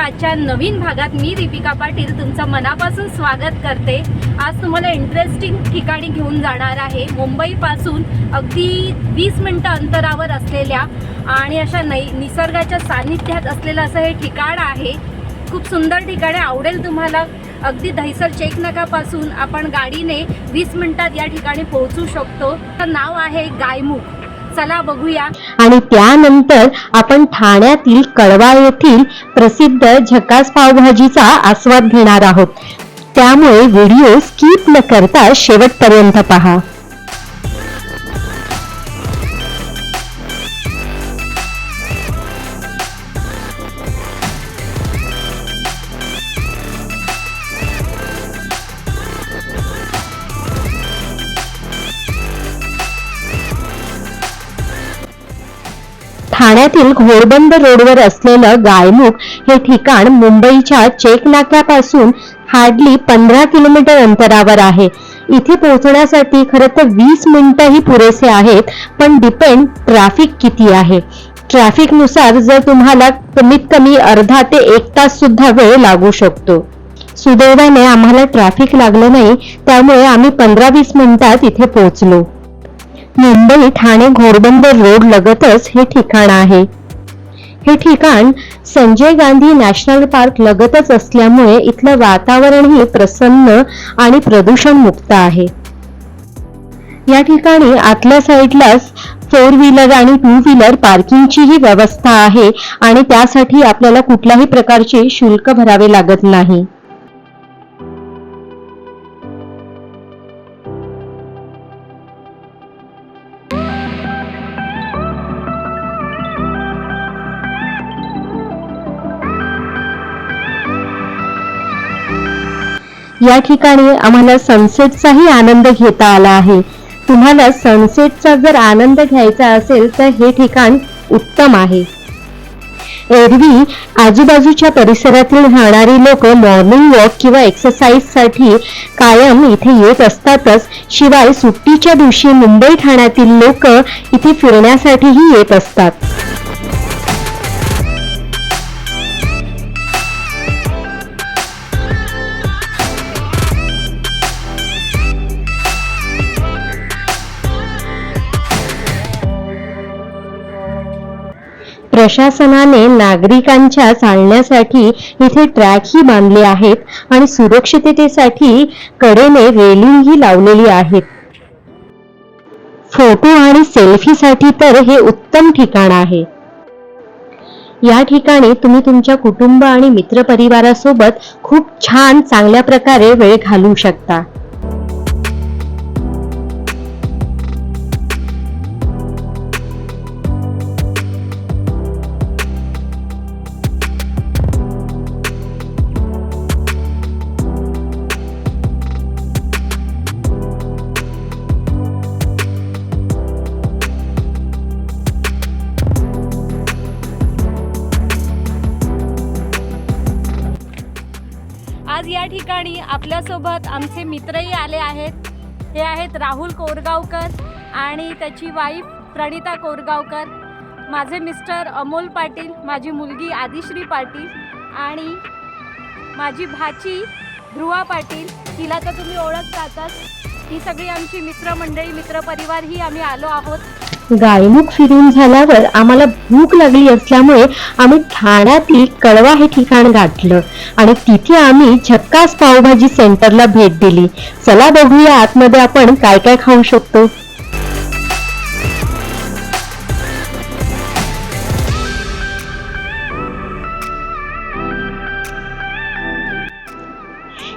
आजच्या नवीन भागात मी दीपिका पाटील तुमचं मनापासून स्वागत करते। आज तुम्हाला इंटरेस्टिंग ठिकाणी घेऊन जाणार आहे। मुंबईपासून अगदी 20 मिनिटं अंतरावर असलेल्या आणि अशा निसर्गाच्या सानिध्यात असलेलं असं हे ठिकाण आहे। खूप सुंदर ठिकाण आहे, आवडेल तुम्हाला। अगदी दहिसर चेक नाकापासून आपण गाडीने 20 मिनिटात या ठिकाणी पोहोचू शकतो। तर नाव आहे गायमुख। चला बघूया। आणि त्यानंतर आपण ठाण्यातील कळवा येथील प्रसिद्ध झकास पावभाजीचा आस्वाद घेणार आहोत, त्यामुळे व्हिडिओ स्किप न करता शेवटपर्यंत पहा। ठाण्यातील घोडबंदर रोडवर असलेलं गायमुख हे ठिकाण मुंबईच्या चेक नाक्यापासून हार्डली 15 किलोमीटर अंतरावर आहे। इथे पोहोचण्यासाठी खरं तर 20 मिनिटंही पुरेसे आहेत, पण डिपेंड ट्रॅफिक किती आहे। ट्रॅफिक नुसार जर तुम्हाला कमीत कमी अर्धा ते 1 तास सुद्धा वेळ लागू शकतो। सुदैवाने आम्हाला ट्रॅफिक लागलं नाही, त्यामुळे आम्ही 15-20 मिनिटात इथे पोहोचलो। मुंबई ठाणे घोडबंदर रोड लगतच हे ठिकाण आहे। हे ठिकाण संजय गांधी नॅशनल पार्क लगतच असल्यामुळे इथलं वातावरणही प्रसन्न आणि प्रदूषण मुक्त आहे। या ठिकाणी आतल्या साईडलाच 4 व्हीलर आणि 2 व्हीलर पार्किंगचीही व्यवस्था आहे आणि त्यासाठी आपल्याला कुठल्याही प्रकारचे शुल्क भरावे लागत नाही। या ठिकाणी आम्हाला सनसेटचाही आनंद घेता आला आहे। तुम्हाला सनसेटचा जर आनंद घ्यायचा असेल तर हे ठिकाण उत्तम आहे। एरवी आजूबाजूच्या परिसरातील राहणारी लोक मॉर्निंग वॉक किंवा एक्सरसाइज साठी कायम इथे येत असतातच, शिवाय सुट्टीच्या दिवशी मुंबई ठाण्यातील लोक इथे फिरण्यासाठीही येत असतात। प्रशासनाने नागरिकांच्या चालण्यासाठी इथे ट्रॅकही बांधले आहेत आणि सुरक्षिततेसाठी कडेने रेलिंगही लावलेली आहेत। फोटो आणि सेल्फीसाठी तर हे उत्तम ठिकाण आहे। या ठिकाणी तुम्ही तुमच्या कुटुंब आणि मित्रपरिवारासोबत खूप छान चांगल्या प्रकारे वेळ घालवू शकता। आज या ठिकाणी आपल्यासोबत आमचे मित्रही आले आहेत। हे आहेत राहुल कोरगावकर आणि त्याची वाईफ प्रणिता कोरगावकर, माझे मिस्टर अमोल पाटील, माझी मुलगी आदिश्री पाटील आणि माझी भाची ध्रुवा पाटील, तिला तर तुम्ही ओळखतातच। ही सगळी आमची मित्रमंडळी, मित्रपरिवार ही आम्ही आलो आहोत। गायमुख फिरून झाल्यावर आम्हाला भूक लागली असल्यामुळे आम्ही ठाण्यातील कळवा हे ठिकाण गाठलं आणि तिथे आम्ही झकास पावभाजी सेंटरला भेट दिली। चला बघूया आतमध्ये आपण काय काय खाऊ शकतो।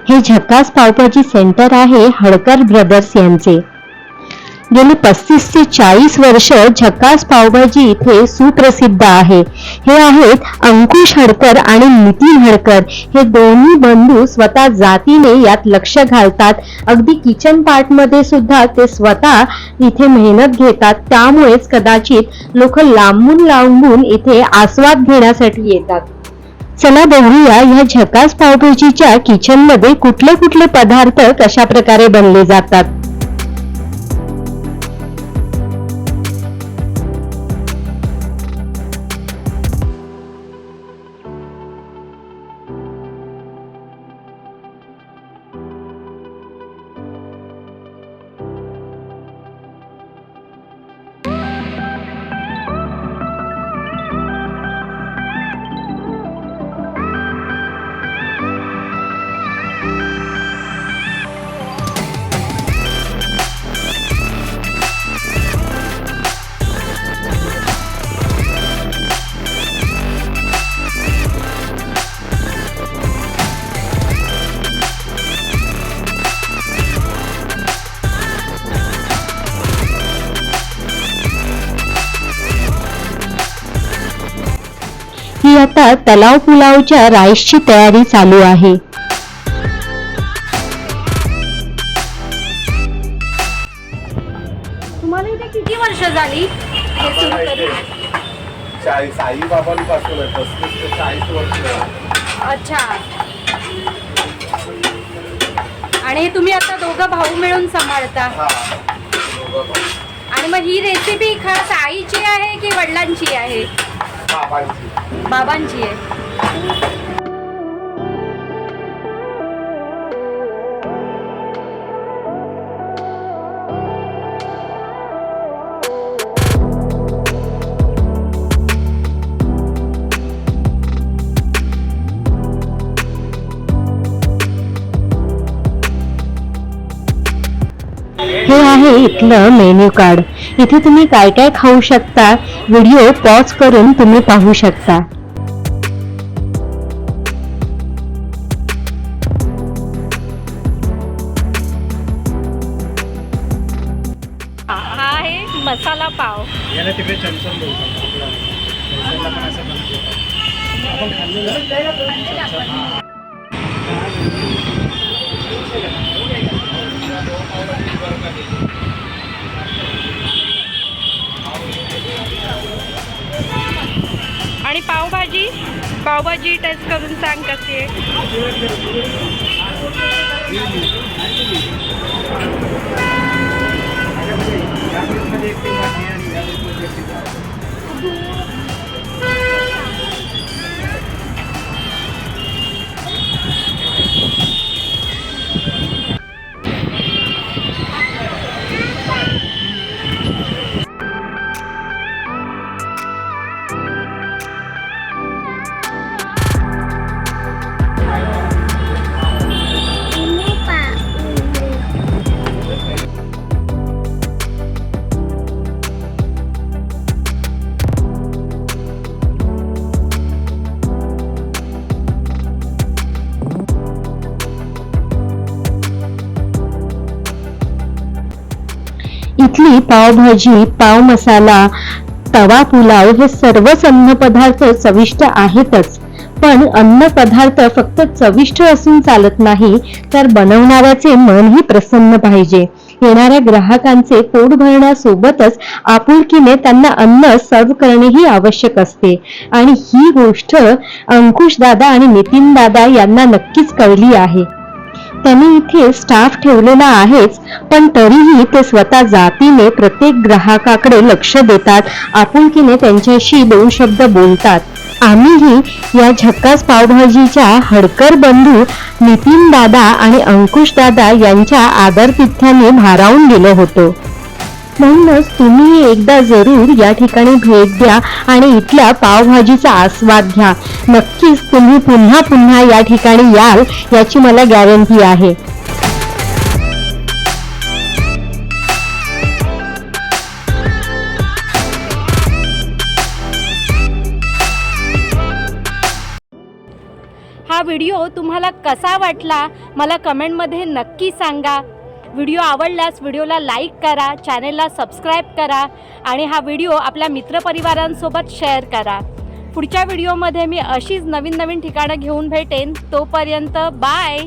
हे झकास पावभाजी सेंटर आहे हडकर ब्रदर्स यांचे। गेली 35 ते 40 वर्ष झकास पावभाजी इथे सुप्रसिद्ध आहे। हे आहेत अंकुश हडकर आणि नितीन हडकर। हे दोन्ही बंधू स्वतः जातीने यात लक्ष घालतात। अगदी किचन पार्ट मध्ये सुद्धा ते स्वतः इथे मेहनत घेतात, त्यामुळेच कदाचित लोक लांबून इथे आस्वाद घेण्यासाठी येतात। चला बघूया या झकास पावभाजीच्या किचन मध्ये कुठले कुठले पदार्थ कशा प्रकारे बनले जातात। आता तलाव पुलावच्या राईसची तयारी चालू आहे. तुम्हाला इथे किती वर्ष झाली हे सुरू करून? साईबाबांपासून 35 ते 40 वर्ष झाली. अच्छा. आणि हे तुम्ही आता दोघं भाऊ मिळून सांभाळता. हा, दोघं पण. आणि मग ही रेसिपी खास आईची आहे की वडिलांची आहे? बाबांची. बाबांची आहे. हे आहे इथलं मेन्यू कार्ड. इथे तुम्ही काय काय खाऊ शकता, व्हिडिओ पॉज करून तुम्ही पाहू शकता. हा आहे मसाला पाव. याला तिकडे चमचम बोलतात. आपल्याला पण असं बनवतात. आपण खाल्लेलं. आणि पावभाजी टेस्ट करून सांग कशी आहे. इथली पावभाजी, पाव मसाला, तवा पुलाव हे सर्वच अन्न पदार्थ चविष्ट आहेतच. पण अन्न पदार्थ फक्त चविष्ट असून चालत नाही, तर बनवणाऱ्याचे मनही प्रसन्न पाहिजे. येणाऱ्या ग्राहकांचे पोट भरण्यासोबतच आपुलकीने त्यांना अन्न सर्व करणेही आवश्यक असते. आणि ही गोष्ट अंकुश दादा आणि नितीन दादा यांना नक्कीच कळली आहे. त्यांनी इथे स्टाफ ठेवलेला आहेच, पण तरीही ते स्वतः जातीने प्रत्येक ग्राहकाकडे लक्ष देतात, आपुलकीने त्यांच्याशी 2 शब्द बोलतात. आम्हीही या झक्कास पावभाजीच्या हडकर बंधू नितीन दादा आणि अंकुश दादा यांच्या आदरातिथ्याने भारावून गेलो होतो. म्हणूनच तुम्ही एकदा जरूर या ठिकाणी भेट द्या आणि इथल्या पावभाजीचा आस्वाद घ्या. नक्कीच तुम्ही पुन्हा पुन्हा या ठिकाणी याल याची मला गॅरंटी आहे. हा व्हिडिओ तुम्हाला कसा वाटला मला कमेंटमध्ये नक्की सांगा. व्हिडिओ आवडल्यास व्हिडिओला लाईक करा, चॅनेलला सबस्क्राईब करा आणि हा व्हिडिओ आपल्या मित्रपरिवारांसोबत शेअर करा. पुढच्या व्हिडिओमध्ये मी अशीच नवीन ठिकाणं घेऊन भेटेन. तोपर्यंत बाय.